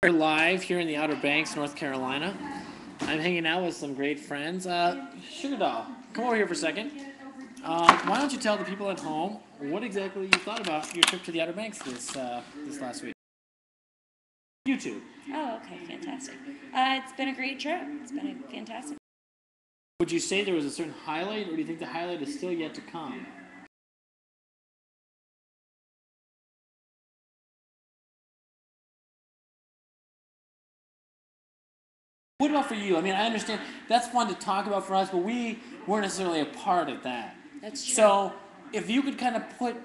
We're live here in the Outer Banks, North Carolina. I'm hanging out with some great friends. Sugar Doll, come over here for a second. Why don't you tell the people at home what exactly you thought about your trip to the Outer Banks this last week? YouTube. Oh, okay, fantastic. It's been a great trip. It's been a fantastic. Would you say there was a certain highlight, or do you think the highlight is still yet to come? What about for you? I mean, I understand that's fun to talk about for us, but we weren't necessarily a part of that. That's true. So, if you could kind of put,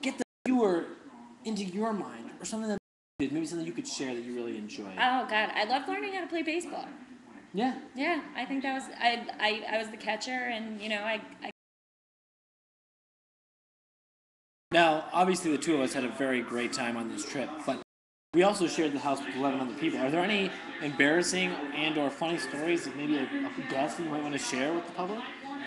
get the viewer into your mind, or something that maybe something you could share that you really enjoyed. Oh God, I loved learning how to play baseball. Yeah. Yeah, I think that was I was the catcher, and I. Now, obviously, the two of us had a very great time on this trip, but we also shared the house with 11 other people. Are there any embarrassing and/or funny stories that maybe a guest that you might want to share with the public?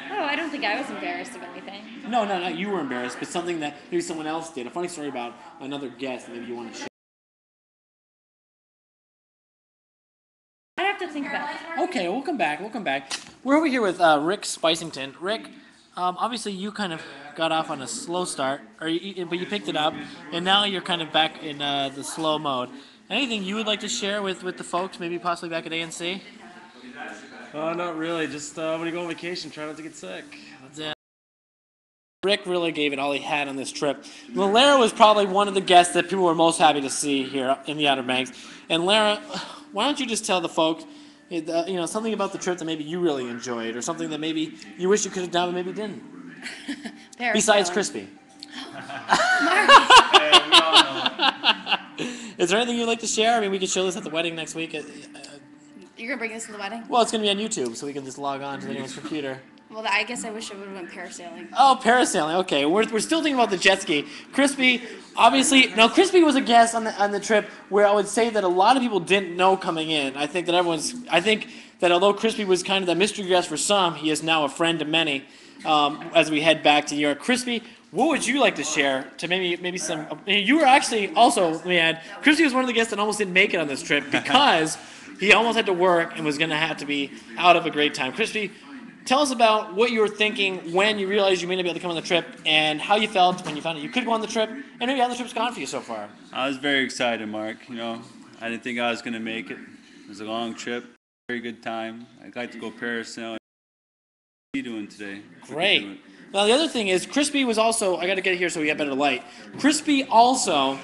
Oh, I don't think I was embarrassed of anything. No, not you were embarrassed, but something that maybe someone else did. A funny story about another guest that maybe you want to share. I have to think about it. Okay, we'll come back. We're over here with Rick Spicington. Rick, obviously you kind of got off on a slow start, but you picked it up, and now you're kind of back in the slow mode. Anything you would like to share with the folks, maybe possibly back at ANC? Not really. Just when you go on vacation, try not to get sick. That's it. Rick really gave it all he had on this trip. Well, Lara was probably one of the guests that people were most happy to see here in the Outer Banks. And Lara, why don't you just tell the folks, something about the trip that maybe you really enjoyed, or something that maybe you wish you could have done but maybe didn't. Besides Crispy. Is there anything you'd like to share? I mean, we could show this at the wedding next week. You're going to bring this to the wedding? Well, it's going to be on YouTube, so we can just log on to anyone's computer. Well, I guess I wish I would have went parasailing. Oh, parasailing. Okay, we're still thinking about the jet ski. Crispy, obviously, now Crispy was a guest on the trip where I would say that a lot of people didn't know coming in. I think that although Crispy was kind of the mystery guest for some, he is now a friend to many. As we head back to New York, Crispy, what would you like to share to maybe some? You were actually also, let me add, Crispy was one of the guests that almost didn't make it on this trip because he almost had to work and was going to have to be out of a great time. Crispy, tell us about what you were thinking when you realized you may not be able to come on the trip, and how you felt when you found out you could go on the trip, and maybe how the trip's gone for you so far. I was very excited, Mark. I didn't think I was going to make it. It was a long trip, very good time. I'd like to go parasailing. What are you doing today? Great. Now, the other thing is, Crispy was also, I got to get it here so we get better light. Crispy also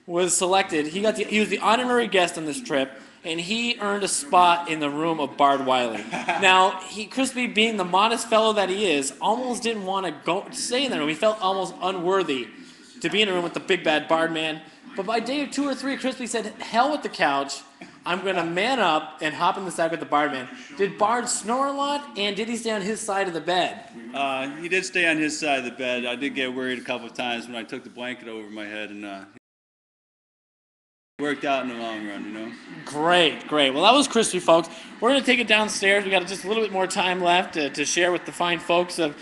was selected. He was the honorary guest on this trip, and he earned a spot in the room of Bard Wiley. Now, Crispy, being the modest fellow that he is, almost didn't want to stay in that room. He felt almost unworthy to be in a room with the big bad Bard man. But by day 2 or 3, Crispy said, hell with the couch. I'm going to man up and hop in the sack with the Bard man. Did Bard snore a lot, and did he stay on his side of the bed? He did stay on his side of the bed. I did get worried a couple of times when I took the blanket over my head, and it worked out in the long run, Great. Well, that was Crispy, folks. We're going to take it downstairs. We got just a little bit more time left to share with the fine folks of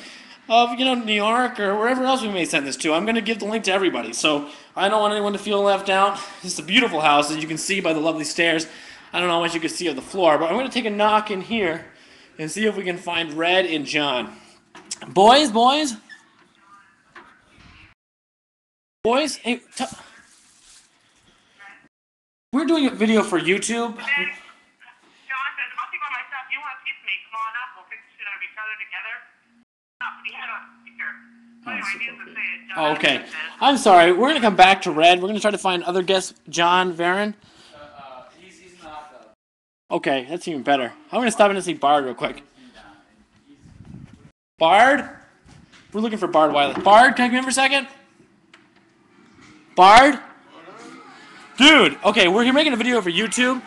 New York or wherever else we may send this to. I'm going to give the link to everybody, so I don't want anyone to feel left out. This is a beautiful house, as you can see by the lovely stairs. I don't know how much you can see of the floor, but I'm going to take a knock in here and see if we can find Red and John. Boys? Hey, we're doing a video for YouTube. John says, I'm not by myself. You want to kiss me? Come on up. We'll fix the shit out of each other together. He had on speaker. So anyway, needless to say it, John. Okay. I'm sorry. We're going to come back to Red. We're going to try to find other guests. John, Varen? He's not, though. Okay, that's even better. I'm going to stop in and see Bard real quick. Bard? We're looking for Bard Wiley. Bard, can I come in for a second? Bard? Dude, okay, we're here making a video for YouTube.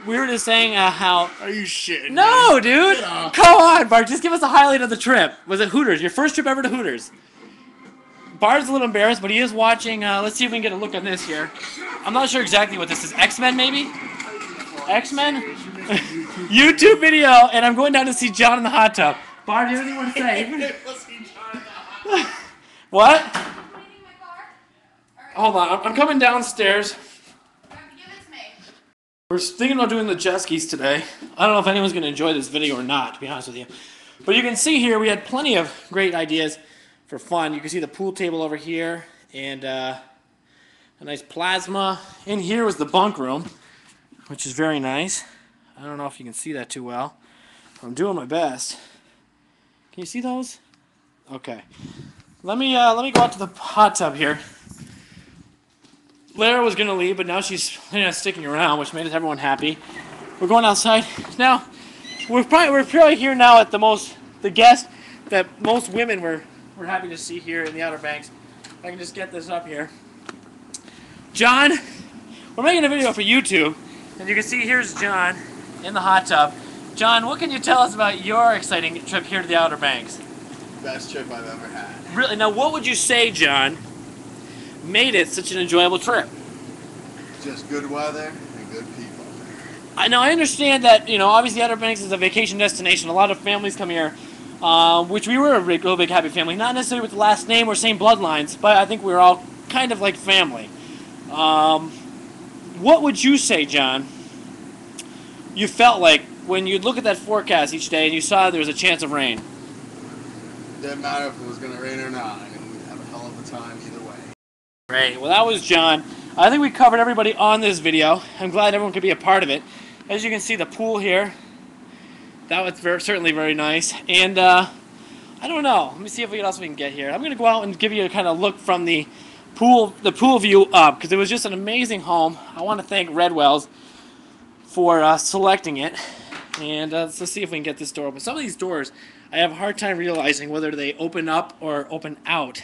We were just saying how... Are you shitting? No, dude! Come on, Bard, just give us a highlight of the trip. Was it Hooters? Your first trip ever to Hooters? Bard's a little embarrassed, but he is watching... let's see if we can get a look on this here. I'm not sure exactly what this is. X-Men, maybe? X-Men? YouTube video, and I'm going down to see John in the hot tub. Bard, do you have anything to say? What? Hold on, I'm coming downstairs. We're thinking about doing the jet skis today. I don't know if anyone's going to enjoy this video or not, to be honest with you. But you can see here we had plenty of great ideas for fun. You can see the pool table over here and a nice plasma. In here was the bunk room, which is very nice. I don't know if you can see that too well. I'm doing my best. Can you see those? Okay. Let me go out to the hot tub here. Lara was gonna leave, but now she's sticking around, which made everyone happy. We're going outside now. We're probably here now at the guest that most women were happy to see here in the Outer Banks. If I can just get this up here. John, we're making a video for YouTube, and you can see here's John in the hot tub. John, what can you tell us about your exciting trip here to the Outer Banks? Best trip I've ever had. Really? Now, what would you say, John, made it such an enjoyable trip? Just good weather and good people. I understand that, obviously Outer Banks is a vacation destination. A lot of families come here, which we were a real big happy family. Not necessarily with the last name or same bloodlines, but I think we were all kind of like family. What would you say, John, you felt like when you look at that forecast each day and you saw there was a chance of rain? Didn't matter if it was going to rain or not. I mean, we'd have a hell of a time either way. Great. Well, that was John. I think we covered everybody on this video. I'm glad everyone could be a part of it. As you can see, the pool here, that was certainly very nice. And I don't know. Let me see if what else we can get here. I'm going to go out and give you a kind of look from the pool view up, because it was just an amazing home. I want to thank Redwells for selecting it. And let's see if we can get this door open. Some of these doors, I have a hard time realizing whether they open up or open out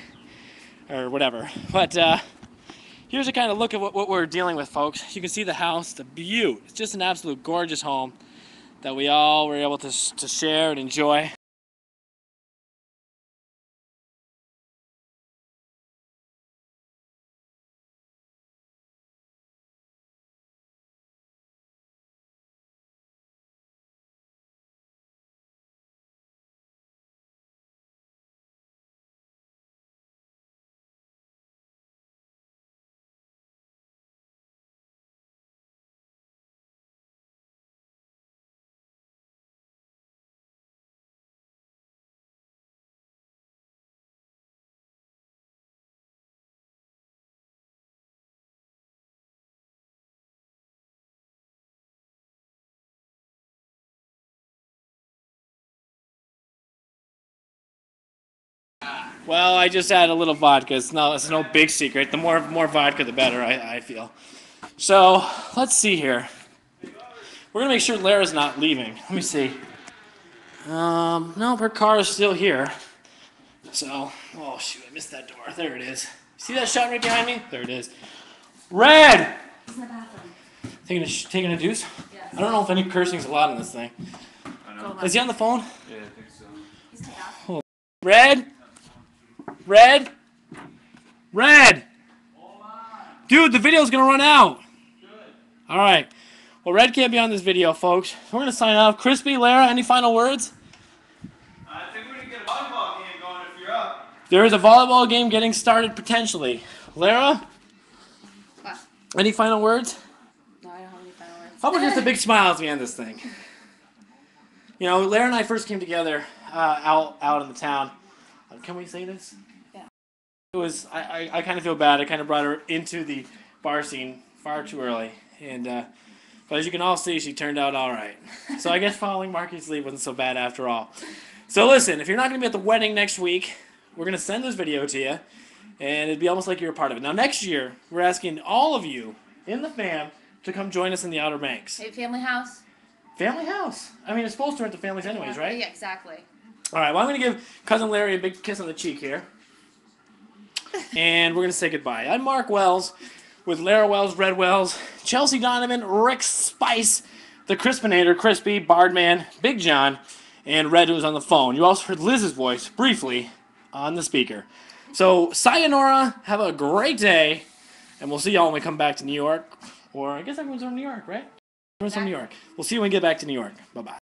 or whatever. But here's a kind of look at what we're dealing with, folks. You can see the house, the beaut. It's just an absolute gorgeous home that we all were able to share and enjoy. Well, I just add a little vodka. It's no big secret. The more vodka, the better, I feel. So, let's see here. We're going to make sure Lara's not leaving. Let me see. No, her car is still here. So, oh shoot, I missed that door. There it is. See that shot right behind me? There it is. Red! He's in the bathroom. Taking a deuce? Yes. I don't know if any cursing's allowed in this thing. Is he on the phone? Yeah, I think so. He's in the bathroom. Red? Red? Red! Dude, the video's gonna run out. Alright. Well, Red can't be on this video, folks. We're gonna sign off. Crispy, Lara, any final words? I think we're going to get a volleyball game going if you're up. There is a volleyball game getting started potentially. Lara, What? any final words? No, I don't have any final words. How about just a big smile as we end this thing? Lara and I first came together out in the town. Can we say this? Yeah. It was. I kind of feel bad. I kind of brought her into the bar scene far too early, and but as you can all see, she turned out all right. So I guess following Marky's lead wasn't so bad after all. So listen, if you're not going to be at the wedding next week, we're going to send this video to you, and it'd be almost like you're a part of it. Now next year, we're asking all of you in the fam to come join us in the Outer Banks. Hey, family house? Family house. I mean, it's supposed to rent the families anyways, right? Yeah, exactly. All right, well, I'm going to give Cousin Larry a big kiss on the cheek here. And we're going to say goodbye. I'm Mark Wells with Lara Wells, Red Wells, Chelsea Donovan, Rick Spice, the Crispinator, Crispy, Bardman, Big John, and Red, who's on the phone. You also heard Liz's voice briefly on the speaker. So, sayonara, have a great day, and we'll see y'all when we come back to New York. Or I guess everyone's from New York, right? Everyone's from New York. We'll see you when we get back to New York. Bye-bye.